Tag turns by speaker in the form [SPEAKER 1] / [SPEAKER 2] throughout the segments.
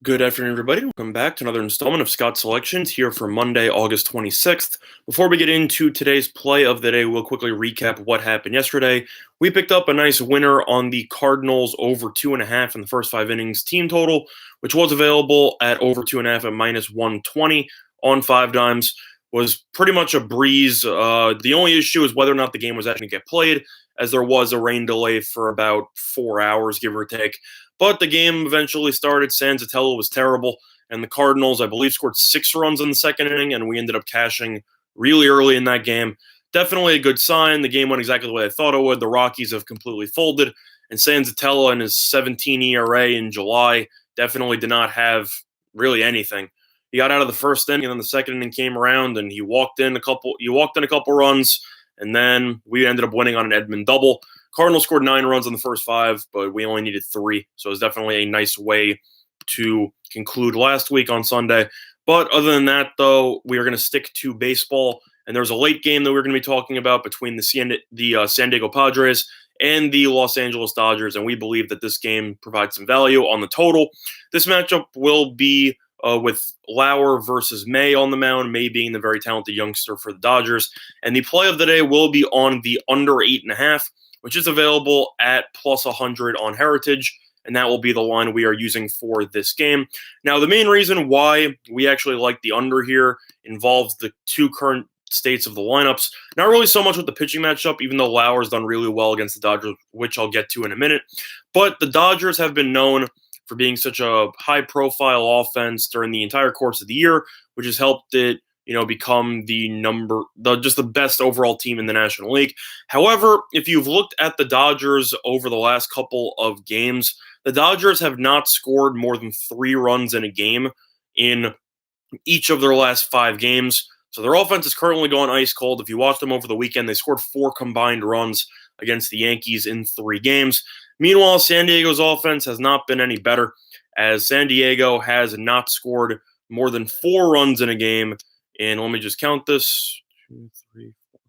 [SPEAKER 1] Good afternoon, everybody. Welcome back to another installment of Scott's Selections here for Monday, August 26th. Before we get into today's play of the day, we'll quickly recap what happened yesterday. We picked up a nice winner on the Cardinals over 2.5 in the first 5 innings team total, which was available at over 2.5 at minus 120 on 5 dimes. Was pretty much a breeze. The only issue is whether or not the game was actually going to get played, as there was a rain delay for about 4 hours, give or take. But the game eventually started. San Diego was terrible, and the Cardinals, I believe, scored 6 runs in the second inning, and we ended up cashing really early in that game. Definitely a good sign. The game went exactly the way I thought it would. The Rockies have completely folded, and San Diego and his 17 ERA in July definitely did not have really anything. He got out of the first inning, and then the second inning came around, and he walked in a couple runs, and then we ended up winning on an Edman double. Cardinals scored 9 runs on the first 5, but we only needed 3. So it was definitely a nice way to conclude last week on Sunday. But other than that, though, we are going to stick to baseball. And there's a late game that we're going to be talking about between the San Diego Padres and the Los Angeles Dodgers. And we believe that this game provides some value on the total. This matchup will be with Lauer versus May on the mound, May being the very talented youngster for the Dodgers. And the play of the day will be on the under 8.5, which is available at plus 100 on Heritage, and that will be the line we are using for this game. Now, the main reason why we actually like the under here involves the two current states of the lineups. Not really so much with the pitching matchup, even though Lauer's done really well against the Dodgers, which I'll get to in a minute. But the Dodgers have been known for being such a high-profile offense during the entire course of the year, which has helped it become just the best overall team in the National League. However, if you've looked at the Dodgers over the last couple of games, the Dodgers have not scored more than 3 runs in a game in each of their last 5 games. So their offense is currently going ice cold. If you watch them over the weekend, they scored 4 combined runs against the Yankees in 3 games. Meanwhile, San Diego's offense has not been any better, as San Diego has not scored more than 4 runs in a game. And let me just count this. 2, 3, 4.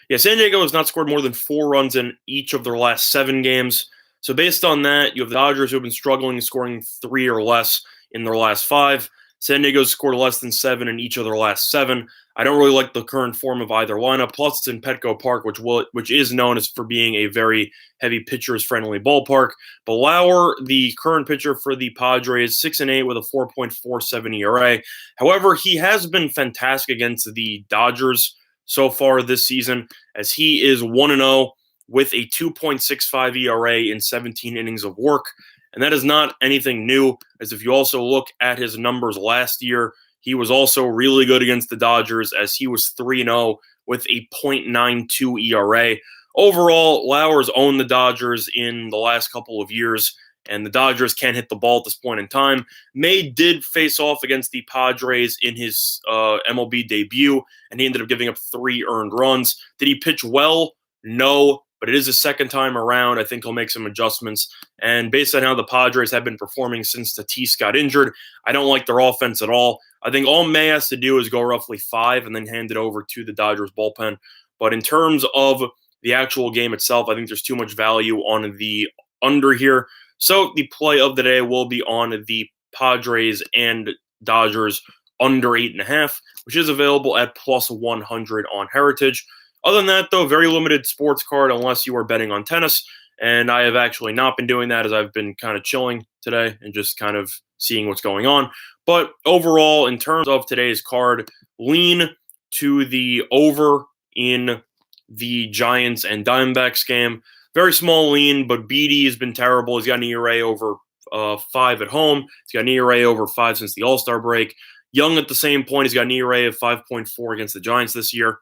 [SPEAKER 1] Yeah, San Diego has not scored more than 4 runs in each of their last 7 games. So based on that, you have the Dodgers who have been struggling, scoring 3 or less in their last 5. San Diego's scored less than 7 in each of their last 7. I don't really like the current form of either lineup. Plus, it's in Petco Park, which is known as for being a very heavy pitchers-friendly ballpark. But Lauer, the current pitcher for the Padres, 6-8 with a 4.47 ERA. However, he has been fantastic against the Dodgers so far this season, as he is 1-0 with a 2.65 ERA in 17 innings of work. And that is not anything new, as if you also look at his numbers last year, he was also really good against the Dodgers, as he was 3-0 with a .92 ERA. Overall, Lauer's owned the Dodgers in the last couple of years, and the Dodgers can't hit the ball at this point in time. May did face off against the Padres in his MLB debut, and he ended up giving up 3 earned runs. Did he pitch well? No, but it is his second time around. I think he'll make some adjustments. And based on how the Padres have been performing since Tatis got injured, I don't like their offense at all. I think all May has to do is go roughly 5 and then hand it over to the Dodgers bullpen. But in terms of the actual game itself, I think there's too much value on the under here. So the play of the day will be on the Padres and Dodgers under 8.5, which is available at plus 100 on Heritage. Other than that, though, very limited sports card unless you are betting on tennis. And I have actually not been doing that, as I've been kind of chilling today and just kind of seeing what's going on. But overall, in terms of today's card, lean to the over in the Giants and Diamondbacks game. Very small lean, but BD has been terrible. He's got an ERA over 5 at home. He's got an ERA over 5 since the All-Star break. Young at the same point, he's got an ERA of 5.4 against the Giants this year.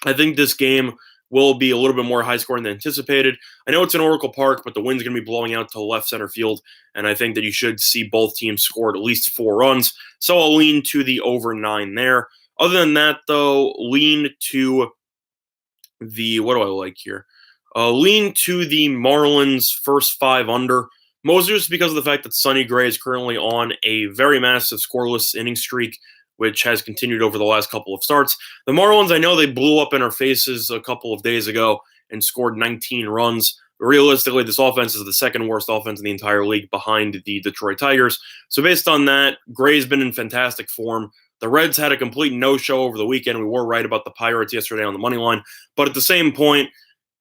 [SPEAKER 1] I think this game will be a little bit more high-scoring than anticipated. I know it's in Oracle Park, but the wind's going to be blowing out to left center field, and I think that you should see both teams score at least 4 runs. So I'll lean to the over 9 there. Other than that, though, lean to the – what do I like here? Lean to the Marlins first 5 under. Mostly just because of the fact that Sonny Gray is currently on a very massive scoreless inning streak, which has continued over the last couple of starts. The Marlins, I know they blew up in our faces a couple of days ago and scored 19 runs, realistically, this offense is the second worst offense in the entire league behind the Detroit Tigers. So based on that, Gray's been in fantastic form. The Reds had a complete no-show over the weekend. We were right about the Pirates yesterday on the money line. But at the same point,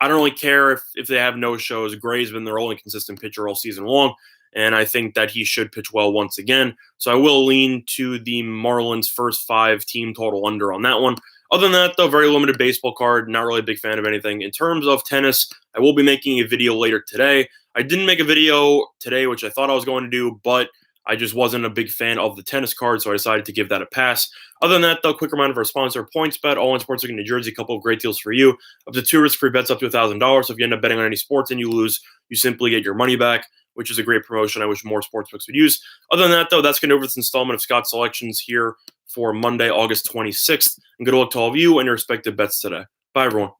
[SPEAKER 1] I don't really care if they have no-shows. Gray's been their only consistent pitcher all season long, and I think that he should pitch well once again. So I will lean to the Marlins' first 5 team total under on that one. Other than that, though, very limited baseball card. Not really a big fan of anything. In terms of tennis, I will be making a video later today. I didn't make a video today, which I thought I was going to do, but I just wasn't a big fan of the tennis card, so I decided to give that a pass. Other than that, though, quick reminder of our sponsor, PointsBet, all in sports in New Jersey. A couple of great deals for you. Up to 2 risk-free bets up to $1,000. So if you end up betting on any sports and you lose, you simply get your money back, which is a great promotion I wish more sportsbooks would use. Other than that, though, that's going to do this installment of Scott Selections here for Monday, August 26th. And good luck to all of you and your respective bets today. Bye, everyone.